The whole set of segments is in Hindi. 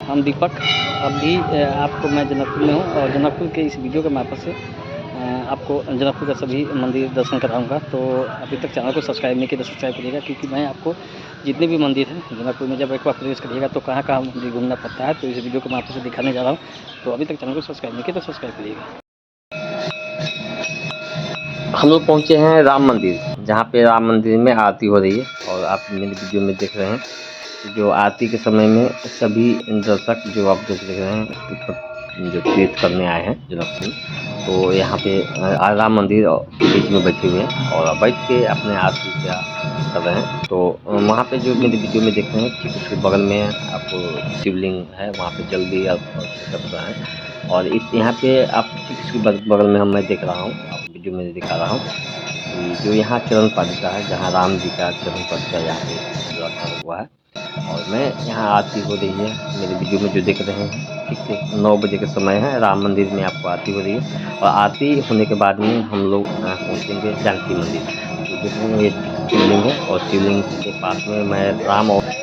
हम दीपक। अभी आपको मैं जनकपुर में हूँ और जनकपुर के इस वीडियो के माध्यम से आपको जनकपुर का सभी मंदिर दर्शन कराऊंगा। तो अभी तक चैनल को सब्सक्राइब नहीं किया तो सब्सक्राइब करिएगा, क्योंकि मैं आपको जितने भी मंदिर हैं जनकपुर में जब एक बार प्रवेश करिएगा तो कहाँ कहाँ मंदिर घूमना पड़ता है, तो इस वीडियो के माध्यम से दिखाने जा रहा हूँ। तो अभी तक चैनल को सब्सक्राइब नहीं किया तो सब्सक्राइब करिएगा। हम लोग पहुँचे हैं राम मंदिर, जहाँ पे राम मंदिर में आरती हो रही है। और आप मेरे वीडियो में देख रहे हैं जो आरती के समय में सभी दर्शक जो आप देख रहे हैं जो तीर्थ करने आए हैं जनकपुर, तो यहाँ पे राम मंदिर के बीच में बैठे हुए हैं और बैठ के अपने आरती क्या कर रहे हैं। तो वहाँ पे जो मेरे वीडियो में देख रहे हैं ठीक उसके बगल में आपको शिवलिंग है, वहाँ पे जल भी कर रहा है। और इस यहाँ पे आप ठीक इसके बगल में मैं देख रहा हूँ, आप वीडियो में दिखा रहा हूँ कि जो यहाँ चरण पादुका है, जहाँ राम जी का चरण पादुका यहाँ पे रखा हुआ है। और मैं यहाँ आरती हो रही है मेरे वीडियो में जो देख रहे हैं, ठीक 9 बजे का समय है, राम मंदिर में आपको आरती हो रही है। और आरती होने के बाद में हम लोग पहुँचेंगे जानकी मंदिर, तो देख रहे हैं ये शिवलिंग है और शिवलिंग के पास में मैं राम और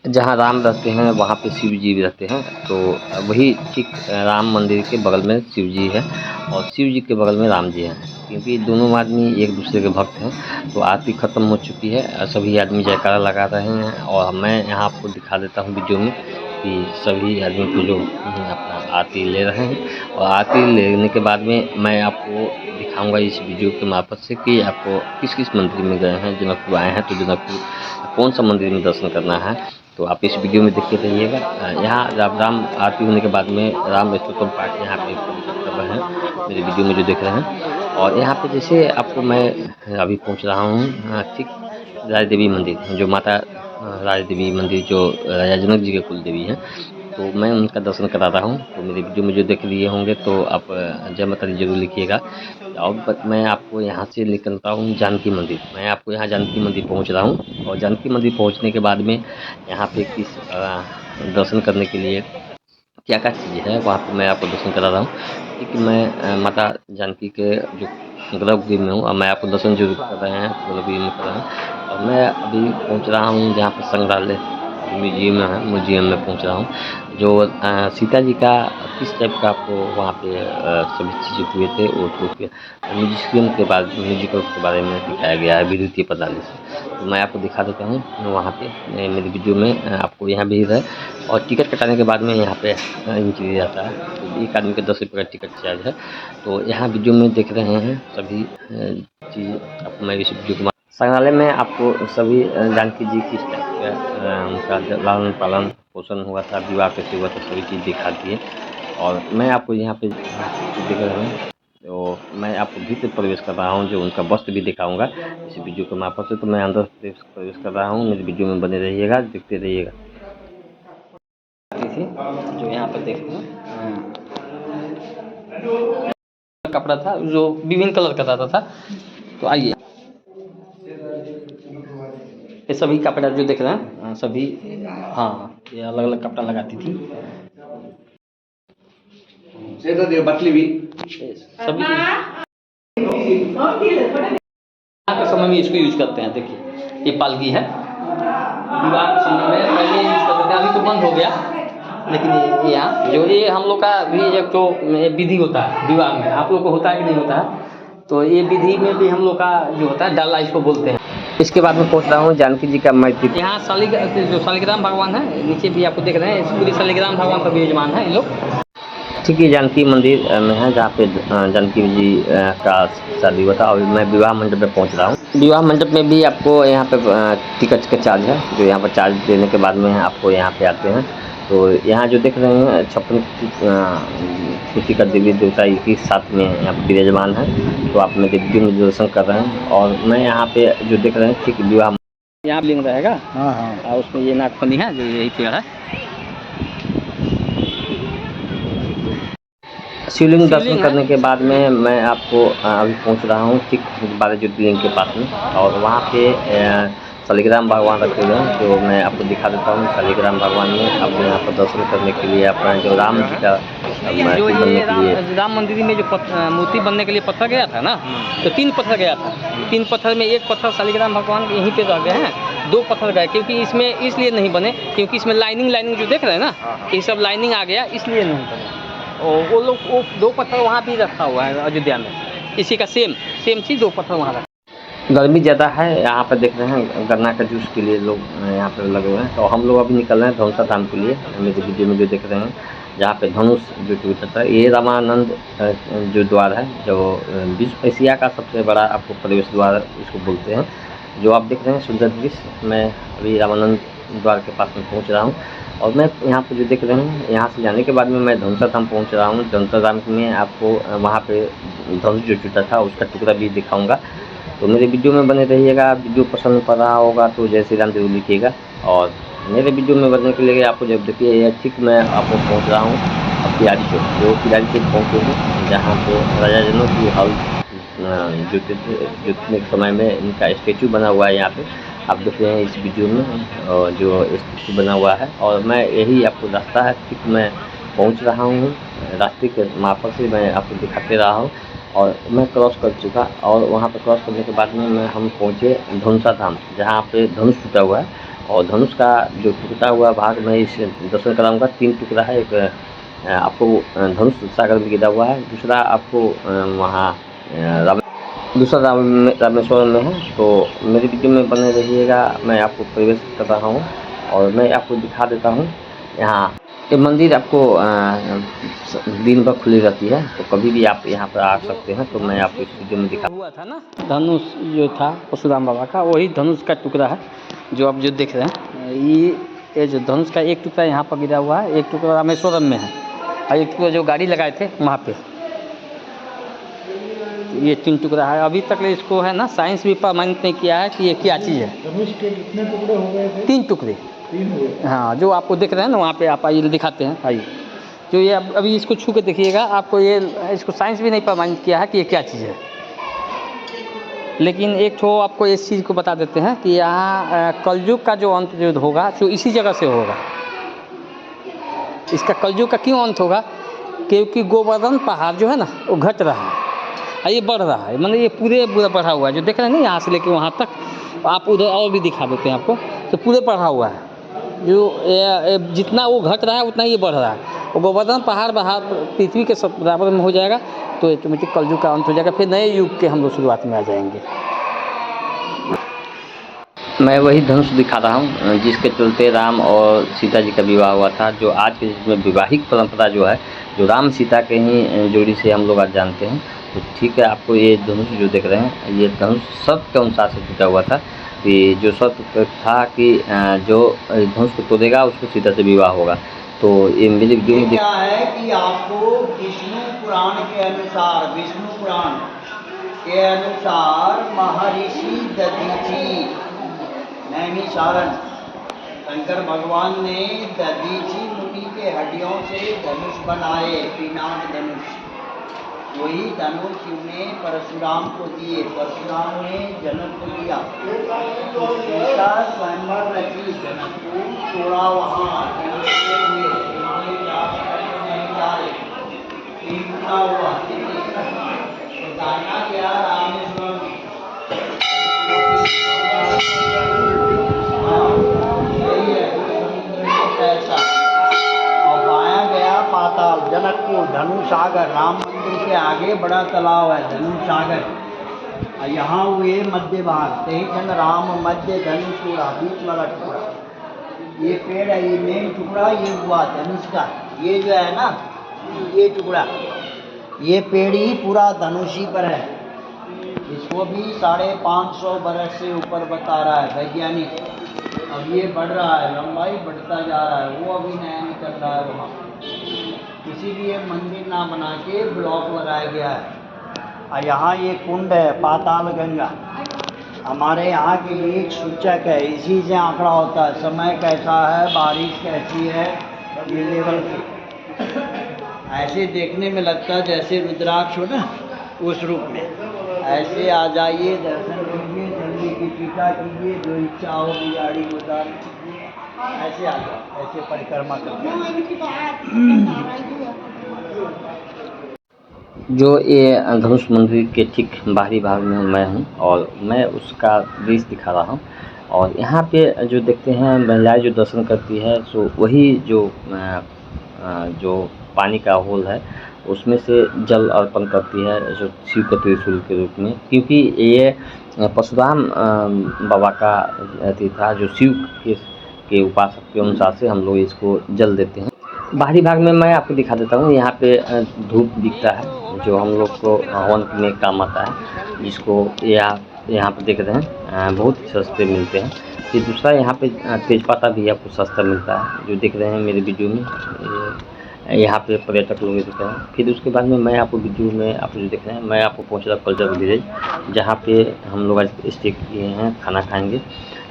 जहाँ राम रहते हैं वहाँ पे शिव जी भी रहते हैं। तो वही ठीक राम मंदिर के बगल में शिव जी है और शिव जी के बगल में राम जी हैं, क्योंकि दोनों आदमी एक दूसरे के भक्त हैं। तो आरती ख़त्म हो चुकी है, सभी आदमी जयकारा लगा रहे हैं और मैं यहाँ आपको दिखा देता हूँ वीडियो में कि सभी आदमी को जो अपना आरती ले रहे हैं। और आरती लेने के बाद में मैं आपको दिखाऊंगा इस वीडियो के मार्फत से कि आपको किस किस मंदिर में गए हैं, जनकपुर आए हैं तो जनकपुर कौन सा मंदिर में दर्शन करना है। तो आप इस वीडियो में देखते रहिएगा। यहाँ जब राम आरती होने के बाद में राम स्तोत्रम पाठ यहाँ पे कर रहे हैं मेरे वीडियो में जो देख रहे हैं। और यहाँ पे जैसे आपको मैं अभी पहुँच रहा हूँ ठीक राज देवी मंदिर, जो माता राज देवी मंदिर जो राजा जनक जी के कुल देवी हैं, तो मैं उनका दर्शन करा रहा हूँ। तो मेरे वीडियो में जो देख लिए होंगे तो आप जय माता दी जरूर लिखिएगा। और मैं आपको यहाँ से निकलता हूँ जानकी मंदिर, मैं आपको यहाँ जानकी मंदिर पहुँच रहा हूँ। और जानकी मंदिर पहुँचने के बाद में यहाँ पे किस दर्शन करने के लिए क्या क्या चीज़ है वहाँ पे मैं आपको दर्शन करा रहा हूँ, क्योंकि मैं माता जानकी के जो गर्भगृह में हूँ और मैं आपको दर्शन जरूर कर रहे हैं, गर्भगृह में कर रहे हैं। और मैं अभी पहुँच रहा हूँ जहाँ पे संग्रहालय म्यूजियम है, म्यूजियम में पहुँच रहा हूँ। जो सीता जी का किस टाइप का आपको वहाँ पे सभी चीज़ें हुए थे वो म्यूजियम के बाद म्यूजिकल के बारे में दिखाया गया है विद्युतीय प्रणाली से। तो मैं आपको दिखा देता हूँ वहाँ पे मेरी वीडियो में आपको यहाँ भी है। और टिकट कटाने के बाद में यहाँ पे एंट्री आता है, तो एक आदमी के 10 रुपये का टिकट चार्ज है। तो यहाँ वीडियो में देख रहे हैं सभी चीज़ आपको मैं इस वीडियो के संग्रहालय में आपको सभी जानकी जी किस टाइप का उनका लालन पालन पोषण हुआ था, विवाह कैसे हुआ था, सभी चीज़ दिखाती है। और मैं आपको यहाँ पे देख रहे हैं तो मैं आपको भीतर प्रवेश कर रहा हूँ, जो उनका वस्त्र भी दिखाऊंगा इस वीडियो के मार्फत से। तो मैं अंदर प्रवेश कर रहा हूँ, मेरी वीडियो में बने रहिएगा, देखते रहिएगा। जो यहाँ पर देख रहे हैं कपड़ा था जो विभिन्न कलर का रहता था। तो आइए, ये सभी कपड़ा जो देख रहे हैं सभी, हाँ ये अलग अलग कपड़ा लगाती थी सभी। के समय में इसको यूज करते हैं। देखिए ये पालकी है, विवाह के समय में पहले यूज करते थे, अभी तो बंद हो गया। लेकिन ये यहाँ जो ये हम लोग का भी एक तो विधि होता है विवाह में, आप लोग को होता है कि नहीं होता है, तो ये विधि में भी हम लोग का जो होता है डाला इसको बोलते हैं। इसके बाद में पहुँच रहा हूँ जानकी जी का मंदिर। यहाँ जो शालिग्राम भगवान है, नीचे भी आपको देख रहे हैं पूरी शालिग्राम भगवान पर विराजमान है ये लोग। ठीक है, जानकी मंदिर में है जहाँ पे जानकी जी का शादी हुआ था। और मैं विवाह मंडप में पहुँच रहा हूँ। विवाह मंडप में भी आपको यहाँ पे टिकट का चार्ज है, जो यहाँ पर चार्ज देने के बाद में आपको यहाँ पे आते हैं। तो यहाँ जो देख रहे हैं 56 कुर्सी का देवी देवता एक ही साथ में यहाँ पर विराजमान है। तो आप मेरे वीडियो में दर्शन कर रहे हैं। और मैं यहाँ पे जो देख रहे हैं ठीक विवाह यहाँ लिंग रहेगा, हाँ, और उसमें ये नागफनी है जो यही पेड़ है। शिवलिंग दर्शन करने के बाद में मैं आपको अभी पहुंच रहा हूं ठीक 12 ज्योतिर्लिंग के पास में। और वहां पे शालिग्राम भगवान रखे हुए हैं, जो मैं आपको दिखा देता हूं। शालिग्राम भगवान में आपको यहाँ पर दर्शन करने के लिए अपना जो राम जी का जो ये राम मंदिर में जो मूर्ति बनने के लिए पत्थर गया था ना, तो 3 पत्थर गया था। 3 पत्थर में एक पत्थर शालिग्राम भगवान यहीं पे रह गए हैं 2 पत्थर गए, क्योंकि इसमें इसलिए नहीं बने क्योंकि इसमें लाइनिंग जो देख रहे हैं ना, ये सब लाइनिंग आ गया, इसलिए नहीं बने। और वो लोग वो 2 पत्थर वहाँ भी रखा हुआ है अयोध्या में, इसी का सेम चीज़ 2 पत्थर वहाँ रखा। गर्मी ज़्यादा है, यहाँ पर देख रहे हैं गन्ना का जूस के लिए लोग यहाँ पर लगे हुए हैं। तो हम लोग अभी निकल रहे हैं धनुषा धाम के लिए। मेरे वीडियो में जो देख रहे हैं, जहाँ पे धनुष जो टूटा था, ये रामानंद जो द्वार है, जो विश्व एशिया का सबसे बड़ा आपको प्रवेश द्वार इसको बोलते हैं। जो आप देख रहे हैं सुंदर दृश्य, मैं अभी रामानंद द्वार के पास में पहुँच रहा हूँ। और मैं यहाँ पे जो देख रहे हैं, यहाँ से जाने के बाद में मैं धनुषा धाम पहुँच रहा हूँ। धनुषा धाम में आपको वहाँ पे धनुष जो टूटा था उसका टुकड़ा भी दिखाऊँगा। तो मेरे वीडियो में बने रहिएगा। वीडियो पसंद पड़ रहा होगा तो जय श्री राम जरूर लिखिएगा। और मेरे वीडियो में बनने के लिए आपको जब देखिए, ये ठीक मैं आपको पहुंच रहा हूँ अब किराड़ी चौक, जो किराड़ी चौक पहुँचे हैं, जहाँ पे राजा जनों की हल जुतने के समय में इनका स्टेचू बना हुआ है। यहाँ पे आप देख रहे हैं इस वीडियो में, और जो स्टेचू बना हुआ है। और मैं यही आपको रास्ता है, ठीक मैं पहुँच रहा हूँ। रास्ते के मार्फत से मैं आपको दिखाते रहा हूँ। और मैं क्रॉस कर चुका, और वहाँ पर क्रॉस करने के बाद में हम पहुँचे धनुषा धाम, जहाँ पे धनुष टूटा हुआ है। और धनुष का जो टूटा हुआ भाग मैं इस दर्शन कराऊंगा। 3 टुकड़ा है, एक आपको धनुष सागर में गिरा हुआ है, दूसरा आपको वहाँ दूसरा रामेश्वरम में है। तो मेरे वीडियो में बने रहिएगा। मैं आपको प्रवेश कर रहा हूँ और मैं आपको दिखा देता हूँ। यहाँ ये मंदिर आपको दिन भर खुली रहती है, तो कभी भी आप यहाँ पर आ सकते हैं। तो मैं आपको इस वीडियो में दिखा हुआ था ना, धनुष जो था परशुराम बाबा का, वही धनुष का टुकड़ा है जो आप जो देख रहे हैं। ये जो धनुष का एक टुकड़ा यहाँ पर गिरा हुआ है, एक टुकड़ा रामेश्वरम में है, और एक टुकड़ा जो गाड़ी लगाए थे वहाँ पे। ये 3 टुकड़ा है। अभी तक इसको है ना, साइंस भी प्रमाणित नहीं किया है कि ये क्या चीज़ है। धनुष के कितने टुकड़े हो गए थे? 3 टुकड़े। 3 हुए। हाँ, जो आपको दिख रहे हैं ना, वहाँ पे आप आइए दिखाते हैं। आइए, जो ये अभी इसको छू के देखिएगा, आपको ये इसको साइंस भी नहीं प्रमाणित किया है कि ये क्या चीज़ है। लेकिन एक तो आपको इस चीज़ को बता देते हैं कि यहाँ कलयुग का जो अंत जो होगा, जो इसी जगह से होगा। इसका कलयुग का क्यों अंत होगा? क्योंकि गोवर्धन पहाड़ जो है ना, वो घट रहा है और ये बढ़ रहा है। मतलब ये पूरे बढ़ा हुआ है, जो देख रहे हैं ना, यहाँ से लेके वहाँ तक। आप उधर और भी दिखा देते हैं आपको, तो पूरे बढ़ा हुआ है। जो जितना वो घट रहा है उतना ये बढ़ रहा है। और गोवर्धन पहाड़ पृथ्वी के सब बराबर में हो जाएगा, तो ऑटोमेटिक कलयुग का अंत हो जाएगा। फिर नए युग के हम लोग शुरुआत में आ जाएंगे। मैं वही धनुष दिखा रहा हूँ जिसके चलते राम और सीता जी का विवाह हुआ था। जो आज के जिसमें वैवाहिक परंपरा जो है, जो राम सीता के ही जोड़ी से हम लोग आज जानते हैं। तो ठीक है, आपको ये धनुष जो देख रहे हैं, ये धनुष शर्त के अनुसार से टूटा हुआ था। कि जो शर्त था कि जो धनुष को तोड़ेगा उसको सीता से विवाह होगा। तो ये मेरे वीडियो में क्या है कि आपको विष्णु पुराण के अनुसार, महर्षि दधीची नैमिषारण, शंकर भगवान ने दधीची मुनि के हड्डियों से धनुष बनाए, पिनाक धनुष। वही धनुष ने परशुराम को दिए, परशुराम ने जनक को दिया। तो सीता स्वयंवर रची, जनक को तोड़ा वहाँ हुआ। तो दाना क्या रामेश्वरम, और बाया गया पाताल, जनक को धनु सागर। राम मंदिर के आगे बड़ा तालाब है धनु सागर, और यहाँ हुए मध्य भाग, तेई चंद राम मध्य धनुष टुकड़ा, बीच वाला टुकड़ा। ये पेड़ है, ये मेन टुकड़ा ये हुआ धनुष का। ये जो है ना, ये टुकड़ा, ये पेड़ ही पूरा धनुषी पर है। इसको भी 550 बरस से ऊपर बता रहा है वैज्ञानिक। अब ये बढ़ रहा है, लंबाई बढ़ता जा रहा है, वो अभी नया निकल रहा है वहाँ। इसीलिए मंदिर ना बना के ब्लॉक लगाया गया है। और यहाँ ये कुंड है पाताल गंगा, हमारे यहाँ के लिए एक सूचक है। इसी से आंकड़ा होता है समय कैसा है, बारिश कैसी है, ये लेवल की। ऐसे देखने में लगता है जैसे रुद्राक्ष हो ना, उस रूप में। ऐसे आ जाइए, दर्शन कीजिए, जल्दी की टीका कीजिए, जो इच्छा हो गाड़ी को दान कीजिए। ऐसे आ जाओ, ऐसे परिक्रमा करके। जो ये धनुष मंदिर के ठीक बाहरी भाग में मैं हूँ, और मैं उसका दृश्य दिखा रहा हूँ। और यहाँ पे जो देखते हैं महिलाएं जो दर्शन करती है, सो वही जो पानी का होल है उसमें से जल अर्पण करती है, जो शिव के त्रिशूल के रूप में, क्योंकि ये परशुराम बाबा का अथी था, जो शिव के उपासक के अनुसार से हम लोग इसको जल देते हैं। बाहरी भाग में मैं आपको दिखा देता हूँ। यहाँ पे धूप बिकता है, जो हम लोग को हवन में काम आता है, जिसको यहाँ पे देख रहे हैं बहुत सस्ते मिलते हैं। फिर दूसरा यहाँ पे तेजपत्ता भी आपको सस्ता मिलता है, जो देख रहे हैं मेरे वीडियो में, यहाँ पे पर्यटक लोग दिख रहे हैं। फिर उसके बाद में मैं आपको वीडियो में आप जो देख रहे हैं, मैं आपको पहुँच रहा कल्चर विलेज, जहाँ पे हम लोग आज स्टे किए हैं, खाना खाएँगे।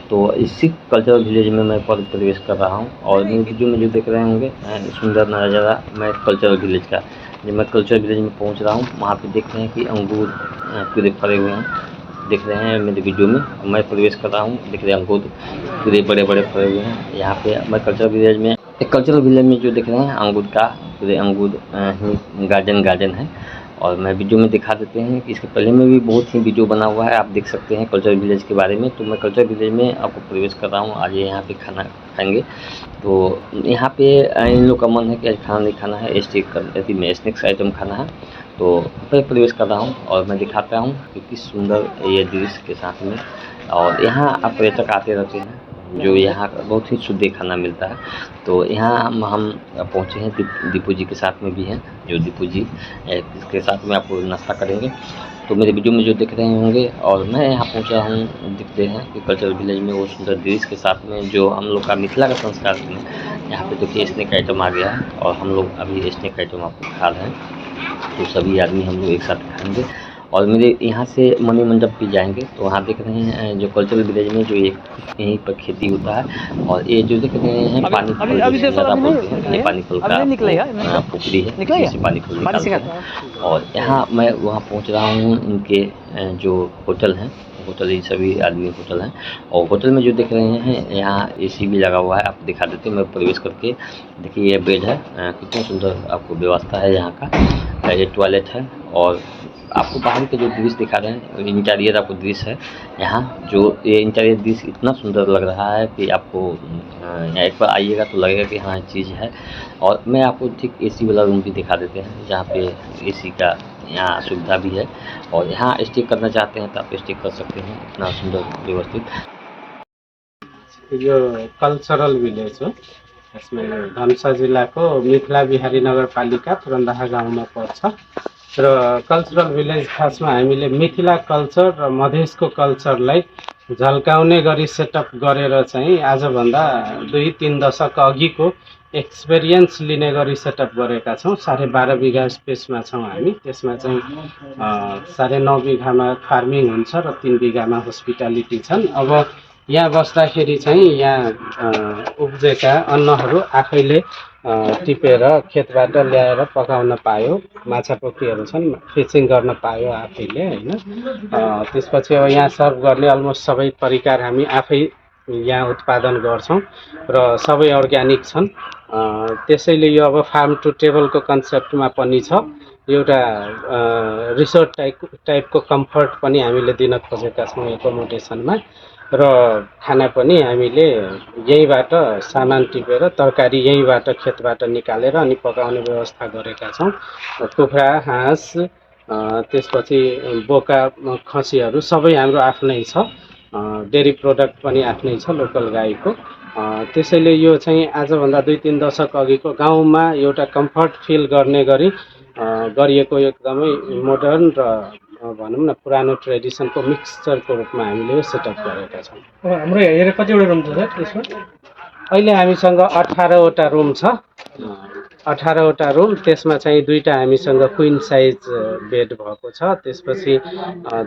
तो इसी कल्चरल विलेज में मैं प्रवेश कर रहा हूँ, और मेरे वीडियो में जो देख रहे होंगे सुंदर नज़ारा मैं कल्चरल विलेज का, जब मैं कल्चरल विलेज में पहुँच रहा हूँ, वहाँ पे देख रहे हैं कि अंगूर पूरे फरे हुए हैं, देख रहे हैं मेरे वीडियो में। मैं प्रवेश कर रहा हूँ, देख रहे हैं अंगूर पूरे बड़े बड़े फरे हुए हैं। यहाँ पे मैं कल्चरल विलेज में, कल्चरल विलेज में जो देख रहे हैं अंगूर का पूरे अंगूर ही गार्डन है। और मैं वीडियो में दिखा देते हैं कि इसके पहले में भी बहुत ही वीडियो बना हुआ है, आप देख सकते हैं कल्चर विलेज के बारे में। तो मैं कल्चर विलेज में आपको प्रवेश कर रहा हूँ, आज यहाँ पे खाना खाएंगे। तो यहाँ पे इन लोग का मन है कि आज खाना नहीं खाना है, स्नैक्स आइटम खाना है। तो मैं प्रवेश कर रहा हूँ और मैं दिखाता हूँ कि किस सुंदर ये दृश्य के साथ में। और यहाँ पर्यटक आते रहते हैं, जो यहाँ बहुत ही शुद्ध खाना मिलता है। तो यहाँ हम पहुँचे हैं, दीपू जी के साथ में भी हैं, जो दीपू जी इसके साथ में आपको नाश्ता करेंगे। तो मेरे वीडियो में जो देख रहे होंगे, और मैं यहाँ पहुँचा हूँ, दिखते हैं कि कल्चरल विलेज में वो सुंदर दृश्य के साथ में, जो हम लोग का मिथिला का संस्कार में यहाँ पे देखिए स्नैक आइटम आ गया है, और हम लोग अभी स्नैक आइटम आपको खा रहे हैं। तो सभी आदमी हम लोग एक साथ खाएंगे, और मेरे यहाँ से मणि मंडप भी जाएंगे। तो वहाँ देख रहे हैं जो कल्चरल विलेज में जो एक यहीं पर खेती होता है, और ये जो देख रहे हैं पानी फल, ये पानी फल का पुखरी है, जिससे पानी फल निकालते हैं। और यहाँ मैं वहाँ पहुँच रहा हूँ, इनके जो होटल हैं, होटल ये सभी आदमी होटल हैं। और होटल में जो देख रहे हैं यहाँ एसी भी लगा हुआ है, आप दिखा देते हैं। मैं प्रवेश करके देखिए ये बेड है, कितना सुंदर आपको व्यवस्था है यहाँ का। ये टॉयलेट है, और आपको बाहर के जो दृश्य दिखा रहे हैं, इंटीरियर आपको दृश्य है यहाँ, जो ये इंटीरियर दृश्य इतना सुंदर लग रहा है कि आपको यहाँ एक बार आइएगा तो लगेगा कि हाँ चीज़ है। और मैं आपको ठीक एसी वाला रूम भी दिखा देते हैं, जहाँ पे एसी का यहाँ सुविधा भी है, और यहाँ स्टे करना चाहते हैं तो आप स्टे कर सकते हैं, इतना सुंदर व्यवस्थित। यो कल्चरल विलेज हो, यसमा धनुषा जिल्लाको मिथिला बिहारी नगरपालिका पुरन्दाहा गाउँमा पर्छ। र कल्चरल विलेज खासमा हामीले मिथिला कल्चर र मधेसको कल्चरलाई झल्काउने गरी सेटअप गरेर चाहिँ आजभन्दा 2-3 दशक अघिको एक्सपिरियन्स लिने गरी सेटअप गरेका छौँ। 12.5 बिघा स्पेसमा छौँ हामी। त्यसमा चाहिँ 9.5 बिघामा फार्मिङ हुन्छ र 3 बिघामा हस्पिटालिटी छन्। अब यहाँ बस्दाखेरि चाहिँ यहाँ उब्जेका अन्नहरू आफैले टिपेर खेतबाट ल्याएर पकाउन पायो, माछा पोखरीहरू छन्, फिसिङ गर्न पायो आफैले हैन। त्यसपछि अब यहाँ सर्भ गर्ने अलमोस्ट सबै परिकार हामी आफै यहाँ उत्पादन गर्छौँ र सबै अर्ग्यानिक छन्। त्यसैले यो अब फार्म टु टेबलको कन्सेप्टमा पनि छ। एउटा रिसोर्ट टाइपको कम्फर्ट पनि हामीले दिन खोजेका छौँ एकोमोडेसनमा, र खाना पनि हामीले यहीँबाट सामान टिपेर तरकारी यहीँबाट खेतबाट निकालेर अनि पकाउने व्यवस्था गरेका छौँ। कुखुरा, हाँस, त्यसपछि बोका, खसीहरू सबै हाम्रो आफ्नै छ। डेरी प्रोडक्ट पनि आफ्नै छ लोकल गाईको। त्यसैले यो चाहिँ आजभन्दा 2-3 दशक अघिको गाउँमा एउटा कम्फर्ट फिल गर्ने गरी गरिएको एकदमै मोडर्न र भनौँ न पुरानो ट्रेडिसनको मिक्सचरको रूपमा हामीले यो सेटअप गरेका छौँ। हाम्रो यहाँ कतिवटा रुम छ त्यसमा? अहिले हामीसँग 18वटा रुम छ। 18वटा रुम, त्यसमा चाहिँ 2टा हामीसँग क्वीन साइज बेड भएको छ। त्यसपछि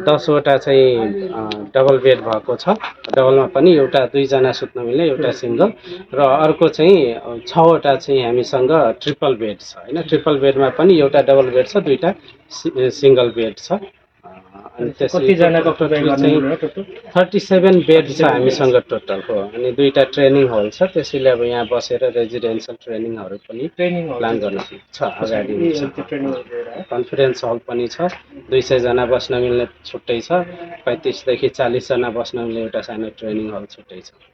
10वटा चाहिँ डबल बेड भएको छ। डबलमा पनि एउटा 2 जना सुत्न मिल्ने, एउटा सिङ्गल, र अर्को चाहिँ 6वटा चाहिँ हामीसँग ट्रिपल बेड छ हैन। ट्रिपल बेडमा पनि एउटा डबल बेड छ, 2टा सिङ्गल बेड छ। अनि कतिजना डक्टर टोटल 37 बेड छ हामीसँग टोटल हो अनि 2टा ट्रेनिङ हल छ त्यसैले अब यहाँ बसेर रेजिडेन्सियल ट्रेनिङहरू पनि प्लान गर्न छ अगाडि कन्फरेन्स हल पनि छ 200 जना बस्न मिल्ने छुट्टै छ 35 देखि 40 जना बस्न मिल्ने एउटा सानो ट्रेनिङ हल छुट्टै छ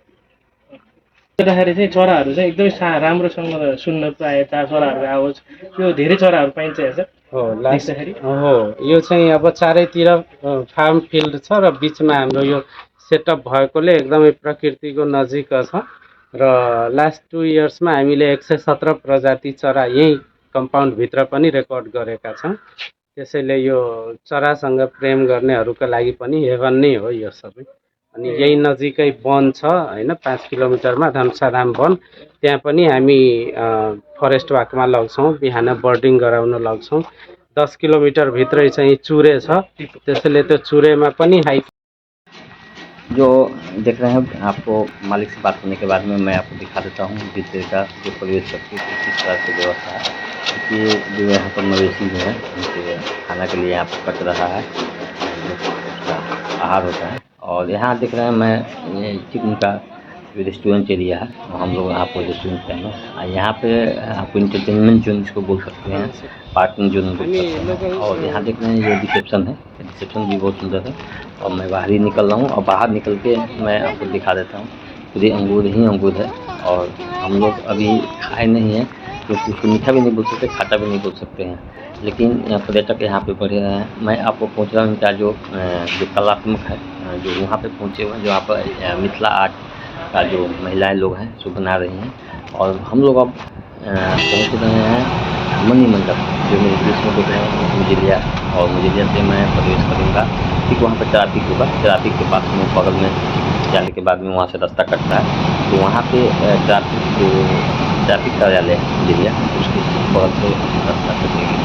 गर्दाखेरि चाहिँ चराहरू चाहिँ एकदमै राम्रोसँग सुन्न पाए चराहरूको आवाज यो धेरै चराहरू पाइन्छ हेर्छ हो लास्टखेरि हो यो चाहिँ अब चारैतिर फार्म फिल्ड छ र बिचमा हाम्रो यो सेटअप भएकोले एकदमै प्रकृतिको नजिक छ र लास्ट 2 इयर्समा हामीले 117 प्रजाति चरा यही कम्पाउन्डभित्र पनि रेकर्ड गरेका छौँ त्यसैले यो चरासँग प्रेम गर्नेहरूका लागि पनि हेभन नै हो यो सबै अनि यही नजिकै वन छ हैन 5 किलोमिटरमा धनुषाधाम वन त्यहाँ पनि हामी फरेस्ट वाकमा लग्छौँ बिहान बर्डिङ गराउन लग्छौँ 10 किलोमिटर भित्रै चाहिँ चुरे छ त्यसैले त्यो चुरेमा पनि हाइक जो देख रहे हैं आपको मालिक से बात करने के बाद में मैं आपको दिखा देता हूँ भितर का जो प्रवेश करके किस तरह से व्यवस्था है क्योंकि जो यहाँ पर मवेशी जो है उनके खाना के लिए यहाँ पर कट रहा है उसका आहार होता है और यहाँ देख रहे हैं मैं ये चिकन का जो रेस्टोरेंट एरिया है हम लोग यहाँ पर रेस्टोरेंट पे हैं यहाँ पे आपको इंटरटेनमेंट जोन इसको बोल सकते हैं पार्किंग जोन बोल सकते हैं और यहाँ देख रहे हैं ये रिसेप्शन है रिसेप्शन भी बहुत सुंदर है और मैं बाहर ही निकल रहा हूँ और बाहर निकल के मैं आपको दिखा देता हूँ पूरे अंगूर ही अंगूर है और हम लोग अभी खाए नहीं हैं क्योंकि उसको मीठा भी नहीं बोल सकते खाटा भी नहीं बोल सकते हैं लेकिन पर्यटक यहाँ पे बढ़े रहे हैं मैं आपको पहुँच रहा हूँ इनका जो कलात्मक है जो वहाँ पे पहुँचे हुए हैं जो यहाँ पर मिथिला आर्ट का जो महिलाएं लोग हैं सो बना रही हैं और हम लोग अब पहुँच रहे हैं मणि मंडप जो मेरे देश में देख रहे हैं मुजिलिया और मुजिलिया से मैं प्रवेश करूँगा ठीक वहाँ पर ट्रैफिक होगा ट्रैफिक के पास में बगल में जाने के बाद में वहाँ से रास्ता कटता है तो वहाँ पे ट्रैफिक कार्यालय है मुजिलिया उसके बगल से रास्ता कटेगी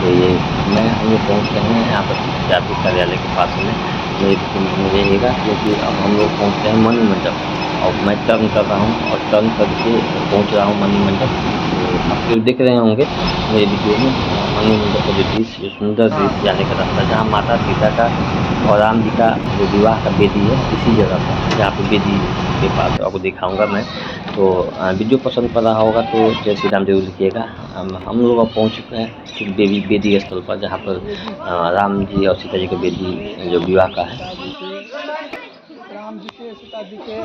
तो ये हम लोग पहुँच रहे हैं यहाँ पर ट्रैफिक कार्यालय के पास में रहिएगा क्योंकि अब हम लोग पहुँचते हैं मणि मंडप और मैं टर्न कर रहा हूँ और टर्न करके पहुँच रहा हूँ मणि मंडप आप लोग देख रहे होंगे मेरे वीडियो में मणि मंडप का जो दृश्य जो सुंदर दृश्य जाने का रास्ता जहाँ माता सीता का और राम जी का जो विवाह का बेदी है इसी जगह पर जहाँ पे बेदी के पास आपको दिखाऊंगा मैं तो वीडियो पसंद कर रहा होगा तो जय श्री राम जरूर लिखिएगा हम लोग अब पहुँच चुके हैं ठीक बेदी स्थल पर जहाँ पर राम जी और सीता जी का बेदी जो विवाह का है राम जी के सीता जी के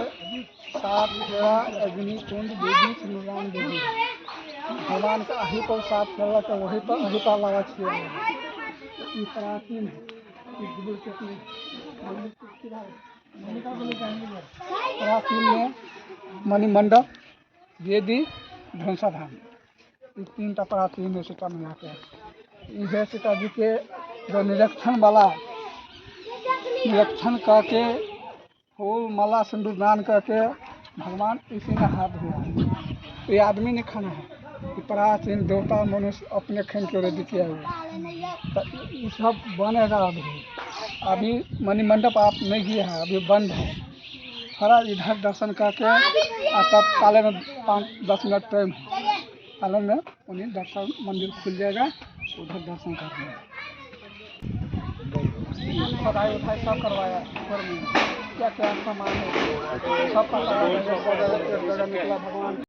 साथ अग्नि कुंड देवी श्रीराम देवी भगवान का अही पर साथ करला तो वही पर अही पर लगा छिए प्राचीन प्राचीन में मणि मंडप वेदी धनुषाधाम ये 3टा प्राचीन सीता मैया के यह सीता जी के जो निरीक्षण वाला निरीक्षण करके फूल माला सिंदूर दान करके भगवान इसी ने हाथ धोया ये आदमी ने खाना है ये प्राचीन देवता मनुष्य अपने खान के रेडी किया हुआ तो ये सब बनेगा अभी मणि मंडप आप नहीं गए हैं अभी बंद है थोड़ा इधर दर्शन करके तब काले में 5-10 मिनट टाइम है काले में उन्हीं दर्शन मंदिर खुल जाएगा उधर दर्शन करना पढ़ाई उठाई सब करवाया ऊपर में क्या क्या सामान है सब पता निकला भगवान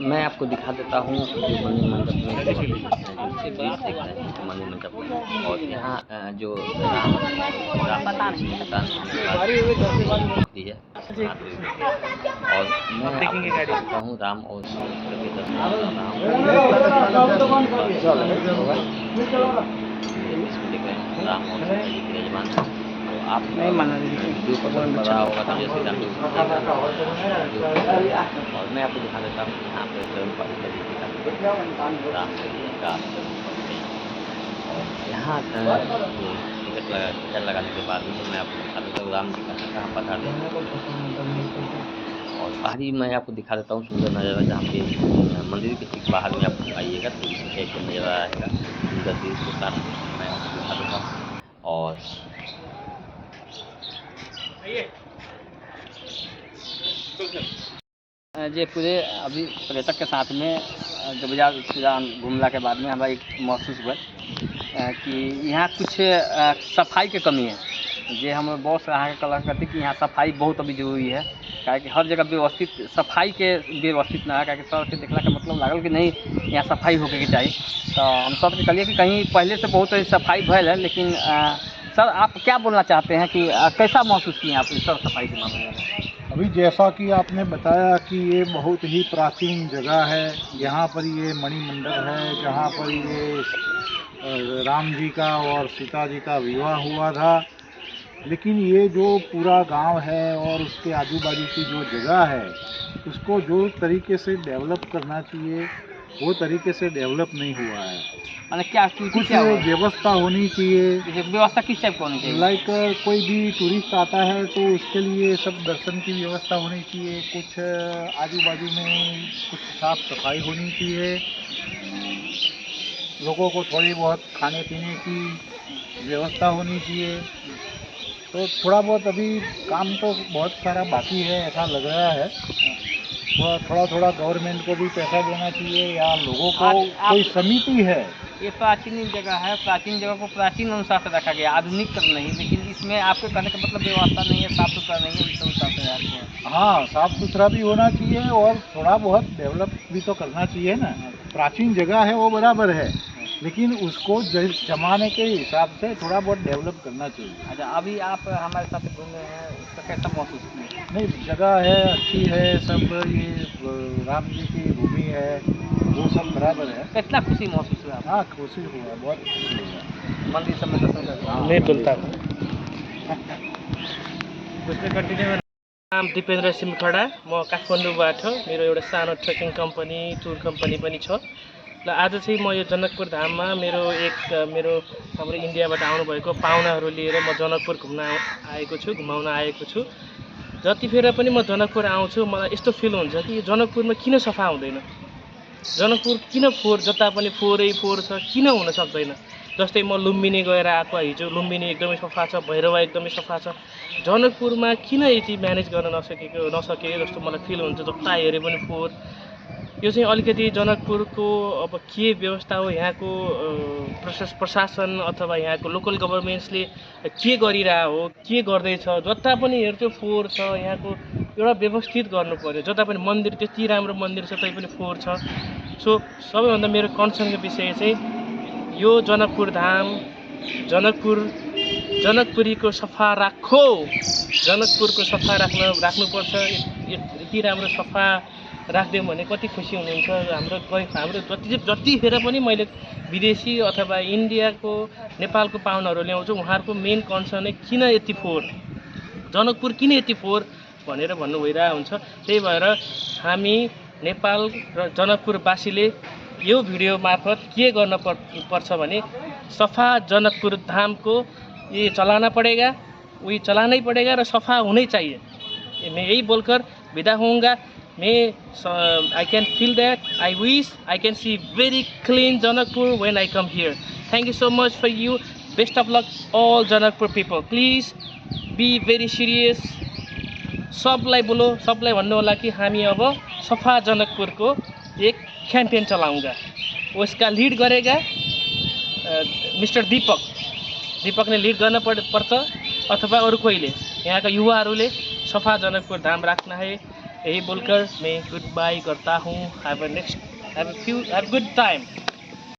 मैं आपको दिखा देता हूँ जो मणि मंडप में से दृश्य देख रहे हैं मणि मंडप में और यहाँ जो पता नहीं है और मैं आपको दिखाता हूँ राम और सीता के दर्शन राम और सीता जी के यजमान तो आप नहीं माना वीडियो पसंद कर रहा होगा तो जैसे राम और मैं आपको दिखा देता हूँ यहाँ पे राम का और यहाँ टिकट लगाने के बाद में मैं आपको दिखा देता हूँ राम जी का कहाँ पता है और बाहरी मैं आपको दिखा देता हूँ सुंदर नज़ारा जहाँ पे मंदिर के ठीक बाहर में आप आइएगा तो इस टाइप का नज़ारा आएगा सुंदर दृश्य के साथ मैं आपको दिखा देता हूँ और जी पूरे अभी पर्यटक के साथ में जब बाजार घूमला के बाद में हमारा एक महसूस हुआ कि यहाँ कुछ सफाई के कमी है। जे हम बॉस अहाँ के कहलक कथी कि यहाँ सफाई बहुत अभी जरूरी है, काहे कि हर जगह व्यवस्थित सफाई के व्यवस्थित ना है, काहे कि सर के देखला के मतलब लागल कि नहीं यहाँ सफाई होके के चाहिए। तो हम सर के कहलिए कि कहीं पहले से बहुत सफाई भयल है, लेकिन सर आप क्या बोलना चाहते हैं कि कैसा महसूस किए आप सर सफाई के मामले में? अभी जैसा कि आपने बताया कि ये बहुत ही प्राचीन जगह है, यहाँ पर ये मणिमंडल है जहाँ पर ये राम जी का और सीता जी का विवाह हुआ था। लेकिन ये जो पूरा गांव है और उसके आजू बाजू की जो जगह है उसको जो तरीके से डेवलप करना चाहिए वो तरीके से डेवलप नहीं हुआ है। मतलब क्या कुछ व्यवस्था होनी चाहिए। व्यवस्था किस टाइप की होनी चाहिए? लाइक कोई भी टूरिस्ट आता है तो उसके लिए सब दर्शन की व्यवस्था होनी चाहिए, कुछ आजू बाजू में कुछ साफ सफाई होनी चाहिए, लोगों को थोड़ी बहुत खाने पीने की व्यवस्था होनी चाहिए। तो थोड़ा बहुत अभी काम तो बहुत सारा बाकी है ऐसा लग रहा है। थोड़ा थोड़ा गवर्नमेंट को भी पैसा देना चाहिए या लोगों को कोई समिति है। ये प्राचीन जगह है, प्राचीन जगह को प्राचीन अनुसार से रखा गया, आधुनिक नहीं, लेकिन इसमें आपके कहने का मतलब व्यवस्था नहीं है, साफ सुथरा नहीं है, इस अनुसार से हाँ साफ सुथरा भी होना चाहिए और थोड़ा बहुत डेवलप भी तो करना चाहिए ना। प्राचीन जगह है वो बराबर है, लेकिन उसको जमाने के हिसाब से थोड़ा बहुत डेवलप करना चाहिए। अच्छा, अभी आप हमारे साथ घूमे हैं, उसका कैसा महसूस किया? नहीं जगह है अच्छी है, सब ये राम जी की भूमि है वो सब बराबर है। कितना खुशी महसूस हुआ? हाँ खुशी हुआ, बहुत खुशी हुआ। मंदिर सब में दर्शन करके नहीं बोलता उसले कन्टिन्यू। नाम दिपेन्द्र सिमखडा, म काठमाडौँबाट, मेरो एउटा सानो ट्रेकिङ कम्पनी टुर कम्पनी पनि छ। र आज चाहिँ म यो जनकपुर धाममा मेरो हाम्रो इन्डियाबाट आउनुभएको पाहुनाहरू लिएर म जनकपुर घुमाउन आएको छु। जतिखेर पनि म जनकपुर आउँछु मलाई यस्तो फिल हुन्छ कि जनकपुरमा किन सफा हुँदैन, जनकपुर किन फोहोर, जता पनि फोहोरै फोहोर छ, किन हुन सक्दैन। जस्तै म लुम्बिनी गएर आएको, हिजो लुम्बिनी एकदमै सफा छ, भैरवा एकदमै सफा छ, जनकपुरमा किन यति म्यानेज गर्न नसके जस्तो मलाई फिल हुन्छ। जता हेरे पनि फोहोर। यो चाहिँ अलिकति जनकपुरको अब के व्यवस्था हो, यहाँको प्रशासन अथवा यहाँको लोकल गभर्मेन्ट्सले के गरिरहा हो, के गर्दैछ, जता पनि हेर्छु फोहोर छ। यहाँको एउटा व्यवस्थित गर्नु पर्यो। जता पनि मन्दिर, त्यति राम्रो मन्दिर छ तैपनि फोहोर छ। सो सबैभन्दा मेरो कन्सर्नको विषय चाहिँ यो जनकपुर धाम, जनकपुरीको सफा राखो, जनकपुरको सफा राख्नुपर्छ। यति राम्रो सफा राख्दियौँ भने कति खुसी हुनुहुन्छ। हाम्रो जतिखेर पनि मैले विदेशी अथवा इन्डियाको नेपालको पाहुनाहरू ल्याउँछु, उहाँहरूको मेन कन्सर्न किन यति फोहोर, जनकपुर किन यति फोहोर भनेर भन्नु भइरहेको हुन्छ। त्यही भएर हामी नेपाल र जनकपुरवासीले यो भिडियो मार्फत के गर्न पर्छ भने सफा जनकपुर धाम को ये चलाना पड़ेगा, वही चलाना ही पड़ेगा और सफा होना ही चाहिए। मैं यही बोलकर विदा होऊंगा। I can feel that. I wish I can see very clean Janakpur when I come here. Thank you so much for you. Best of luck all Janakpur people. Please be very serious. सबलाई बोलो, सबलाई भन्नु होला कि हामी अब सफा जनकपुर को एक कैंपेन चलाऊंगा। उसका लीड गरेगा मिस्टर दीपक ने लीड गर्न पर्छ अथवा अरू कोहीले, यहाँका युवाहरूले सफा जनकपुर धाम राख्ना है। यही बोलकर मैं गुड बाय करता हूँ। Have a good time.